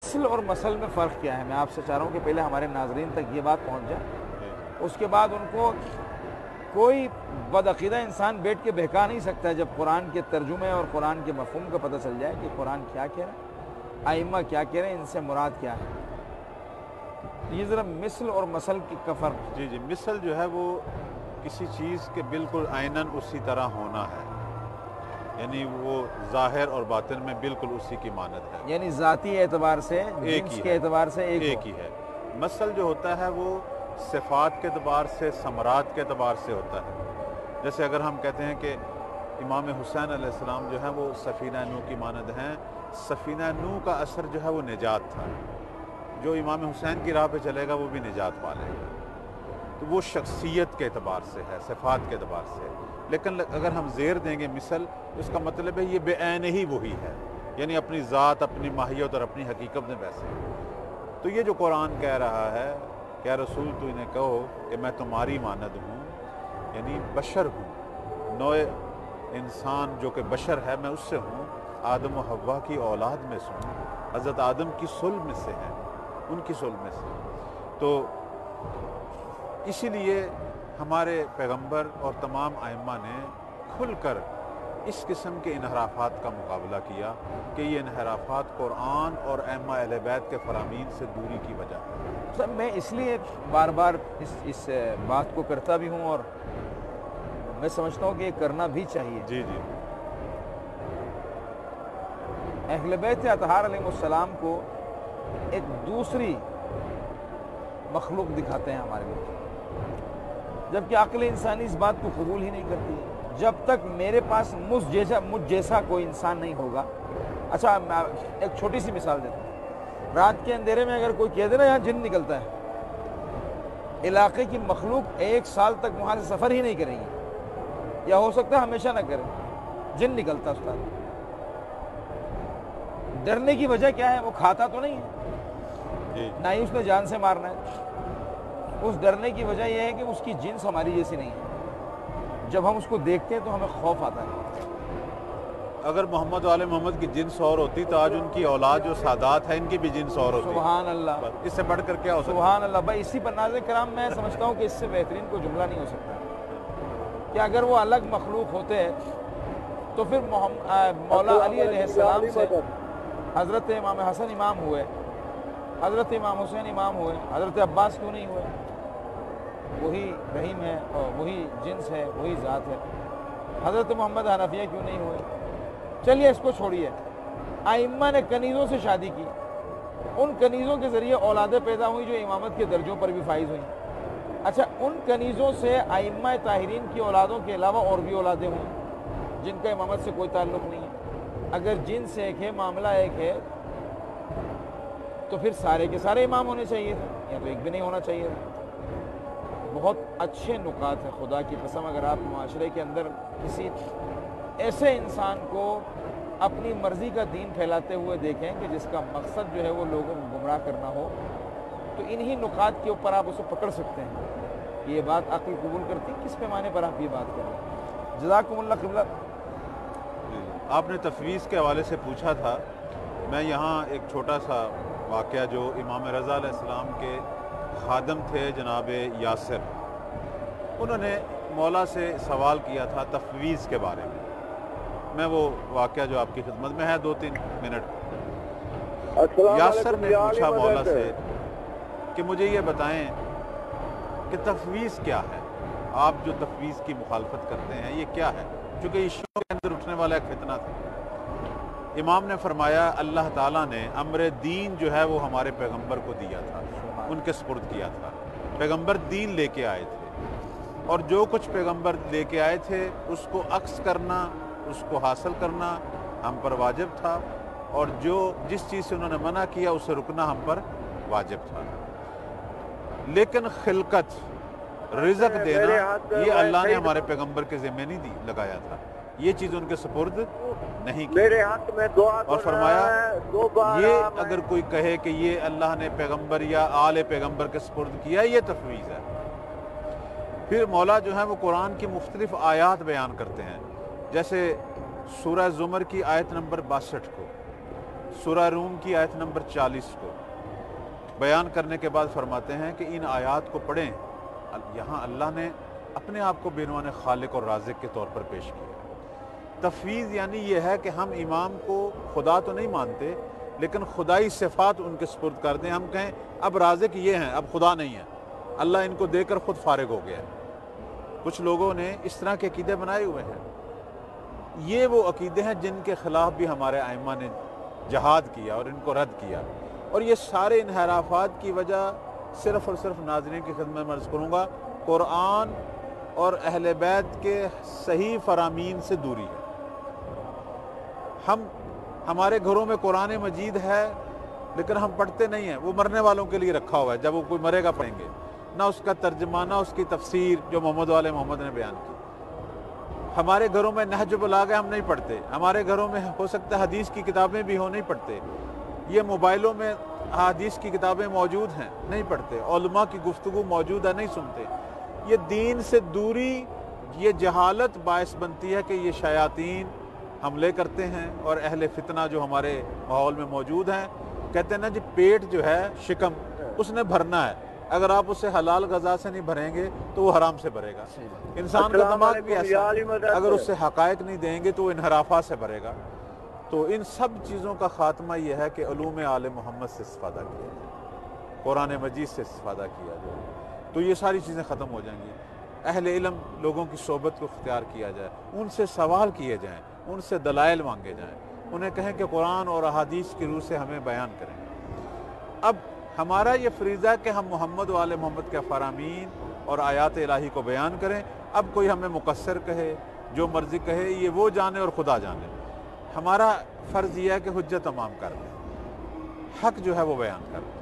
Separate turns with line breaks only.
مثل اور مسل میں فرق کیا ہے؟ میں آپ سے چاہ رہا ہوں کہ پہلے ہمارے ناظرین تک یہ بات پہنچ جائے، اس کے بعد ان کو کوئی بدعقیدہ انسان بیٹھ کے بہکا نہیں سکتا جب قرآن کے ترجمے اور قرآن کے مفہوم کا پتہ چل جائے کہ قرآن کیا کہہ رہا ہے، ائمہ کیا کہہ رہے ہیں، ان سے مراد کیا ہے۔ یہ ذرا مثل اور مسل کا فرق۔
جی مثل جو ہے وہ کسی چیز کے بالکل عیناً اسی طرح ہونا ہے، یعنی وہ ظاہر اور باطن میں بالکل اسی کی مانند ہے،
یعنی ذاتی اعتبار سے، جنس کے اعتبار سے ایک
ہی ہے۔ مثل جو ہوتا ہے وہ صفات کے اعتبار سے، ثمرات کے اعتبار سے ہوتا ہے۔ جیسے اگر ہم کہتے ہیں کہ امام حسین علیہ السلام جو ہے وہ سفینہ نوح کی مانند ہیں، سفینہ نوح کا اثر جو ہے وہ نجات تھا، جو امام حسین کی راہ پہ چلے گا وہ بھی نجات پالے گا۔ تو وہ شخصیت کے اعتبار سے ہے، صفات کے اعتبار سے۔ لیکن اگر ہم زیر دیں گے مثل، اس کا مطلب ہے یہ بے عین ہی وہی ہے، یعنی اپنی ذات، اپنی ماہیت اور اپنی حقیقت میں ویسے۔ تو یہ جو قرآن کہہ رہا ہے کہ رسول تو انہیں کہو کہ میں تمہاری مانند ہوں، یعنی بشر ہوں، نوع انسان جو کہ بشر ہے میں اس سے ہوں، آدم و حوا کی اولاد میں سے ہوں، حضرت آدم کی صلب میں سے ہیں، ان کی صلب میں سے۔ تو اسی لیے ہمارے پیغمبر اور تمام ائمہ نے کھل کر اس قسم کے انحرافات کا مقابلہ کیا کہ یہ انحرافات قرآن اور ائمہ اہل بیت کے فرامین سے دوری کی وجہ ہے۔
سر میں اس لیے بار بار اس بات کو کرتا بھی ہوں، اور میں سمجھتا ہوں کہ یہ کرنا بھی چاہیے۔
جی
اہل بیت اطہار علیہ السلام کو ایک دوسری مخلوق دکھاتے ہیں ہمارے ملک، جبکہ عقل انسانی اس بات کو قبول ہی نہیں کرتی ہے۔ جب تک میرے پاس مجھ جیسا کوئی انسان نہیں ہوگا۔ اچھا میں ایک چھوٹی سی مثال دیتا ہوں، رات کے اندھیرے میں اگر کوئی کہہ دے نا یہاں جن نکلتا ہے، علاقے کی مخلوق 1 سال تک وہاں سے سفر ہی نہیں کرے گی، یا ہو سکتا ہے ہمیشہ نہ کرے، جن نکلتا استاد۔ ڈرنے کی وجہ کیا ہے؟ وہ کھاتا تو نہیں ہے، نہ ہی اس نے جان سے مارنا ہے۔ اس ڈرنے کی وجہ یہ ہے کہ اس کی جنس ہماری جیسی نہیں ہے، جب ہم اس کو دیکھتے ہیں تو ہمیں خوف آتا ہے۔
اگر محمد والے محمد کی جنس اور ہوتی تو آج ان کی اولاد جو سادات ہے ان کی بھی جنس اور ہوتی۔
سبحان اللہ،
اس سے بڑھ کر کیا ہو سکتا؟
سبحان اللہ۔ بھائی اسی پر ناظرین کرام میں سمجھتا ہوں کہ اس سے بہترین کوئی جملہ نہیں ہو سکتا کہ اگر وہ الگ مخلوق ہوتے تو پھر مولا علی علیہ السلام سے حضرت امام حسن امام ہوئے، حضرت امام حسین امام ہوئے، حضرت عباس کیوں نہیں ہوئے؟ وہی رحیم ہے اور وہی جنس ہے، وہی ذات ہے۔ حضرت محمد حنفیہ کیوں نہیں ہوئے؟ چلیے اس کو چھوڑیے، ائمہ نے کنیزوں سے شادی کی، ان کنیزوں کے ذریعے اولادیں پیدا ہوئی جو امامت کے درجوں پر بھی فائز ہوئیں۔ اچھا ان کنیزوں سے ائمہ طاہرین کی اولادوں کے علاوہ اور بھی اولادیں ہوئیں جن کا امامت سے کوئی تعلق نہیں ہے۔ اگر جنس ایک ہے، معاملہ ایک ہے، تو پھر سارے کے سارے امام ہونے چاہیے تھے، یا تو ایک بھی نہیں ہونا چاہیے تھا۔ بہت اچھے نکات ہیں، خدا کی قسم اگر آپ معاشرے کے اندر کسی ایسے انسان کو اپنی مرضی کا دین پھیلاتے ہوئے دیکھیں کہ جس کا مقصد جو ہے وہ لوگوں کو گمراہ کرنا ہو، تو انہی نکات کے اوپر آپ اسے پکڑ سکتے ہیں۔ یہ بات عقل قبول کرتی، کس پیمانے پر آپ یہ بات کر رہے ہیں؟ جزاکم اللہ قبلہ۔
آپ نے تفویض کے حوالے سے پوچھا تھا، میں یہاں ایک چھوٹا سا واقعہ جو امام رضا علیہ السلام کے خادم تھے جناب یاسر، انہوں نے مولا سے سوال کیا تھا تفویض کے بارے میں وہ واقعہ جو آپ کی خدمت میں ہے 2-3 منٹ۔ یاسر نے پوچھا مولا سے کہ مجھے یہ بتائیں کہ تفویض کیا ہے، آپ جو تفویض کی مخالفت کرتے ہیں یہ کیا ہے، چونکہ یہ شیعوں کے اندر اٹھنے والا ایک فتنہ تھا۔ امام نے فرمایا اللہ تعالیٰ نے امر دین جو ہے وہ ہمارے پیغمبر کو دیا تھا، ان کے سپرد کیا تھا۔ پیغمبر دین لے کے آئے تھے، اور جو کچھ پیغمبر لے کے آئے تھے اس کو عکس کرنا، اس کو حاصل کرنا ہم پر واجب تھا، اور جس چیز سے انہوں نے منع کیا اسے رکنا ہم پر واجب تھا۔ لیکن خلقت، رزق دینا یہ اللہ نے ہمارے پیغمبر کے ذمہ نہیں لگایا تھا، یہ چیز ان کے سپرد نہیں کی۔ اور فرمایا یہ اگر کوئی کہے کہ یہ اللہ نے پیغمبر یا آل پیغمبر کے سپرد کیا، یہ تفویض ہے۔ پھر مولا جو ہے وہ قرآن کی مختلف آیات بیان کرتے ہیں، جیسے سورہ زمر کی آیت نمبر 62 کو سورہ روم کی آیت نمبر 40 کو بیان کرنے کے بعد فرماتے ہیں کہ ان آیات کو پڑھیں. یہاں اللہ نے اپنے آپ کو بعنوان خالق اور رازق کے طور پر پیش کیا. تفویض یعنی یہ ہے کہ ہم امام کو خدا تو نہیں مانتے لیکن خدائی صفات ان کے سپرد کر دیں. ہم کہیں اب رازق یہ ہیں، اب خدا نہیں ہے، اللہ ان کو دے کر خود فارغ ہو گیا ہے. کچھ لوگوں نے اس طرح کے عقیدے بنائے ہوئے ہیں. یہ وہ عقیدے ہیں جن کے خلاف بھی ہمارے ائمہ نے جہاد کیا اور ان کو رد کیا. اور یہ سارے انحرافات کی وجہ صرف اور صرف ناظرین کی خدمت میں عرض کروں گا قرآن اور اہل بیت کے صحیح فرامین سے دوری ہے. ہمارے گھروں میں قرآن مجید ہے لیکن ہم پڑھتے نہیں ہیں. وہ مرنے والوں کے لیے رکھا ہوا ہے، جب وہ کوئی مرے گا پڑھیں گے. نہ اس کا ترجمہ نہ اس کی تفسیر جو محمد والے محمد نے بیان کی. ہمارے گھروں میں نہج البلاغہ ہم نہیں پڑھتے. ہمارے گھروں میں ہو سکتا ہے حدیث کی کتابیں بھی ہوں، نہیں پڑھتے. یہ موبائلوں میں حدیث کی کتابیں موجود ہیں، نہیں پڑھتے. علماء کی گفتگو موجود ہے، نہیں سنتے. یہ دین سے دوری، یہ جہالت باعث بنتی ہے کہ یہ شیاطین حملے کرتے ہیں. اور اہل فتنہ جو ہمارے ماحول میں موجود ہیں کہتے ہیں نا جی پیٹ جو ہے شکم اس نے بھرنا ہے، اگر آپ اسے حلال غذا سے نہیں بھریں گے تو وہ حرام سے بھرے گا. انسان کا دماغ بھی ایسا ہے، اگر اس سے حقائق نہیں دیں گے تو وہ انحرافات سے بھرے گا. تو ان سب چیزوں کا خاتمہ یہ ہے کہ علوم آل محمد سے استفادہ کیا جائے، قرآن مجید سے استفادہ کیا جائے، تو یہ ساری چیزیں ختم ہو جائیں گی. اہل علم لوگوں کی صحبت کو اختیار کیا جائے، ان سے سوال کیے جائیں، ان سے دلائل مانگے جائیں، انہیں کہیں کہ قرآن اور احادیث کی روح سے ہمیں بیان کریں. اب ہمارا یہ فریضہ ہے کہ ہم محمد و آل محمد کے فرامین اور آیات الہی کو بیان کریں. اب کوئی ہمیں مقصر کہے، جو مرضی کہے، یہ وہ جانے اور خدا جانے. ہمارا فرض یہ ہے کہ حجت تمام کر دیں، حق جو ہے وہ بیان کر دیں.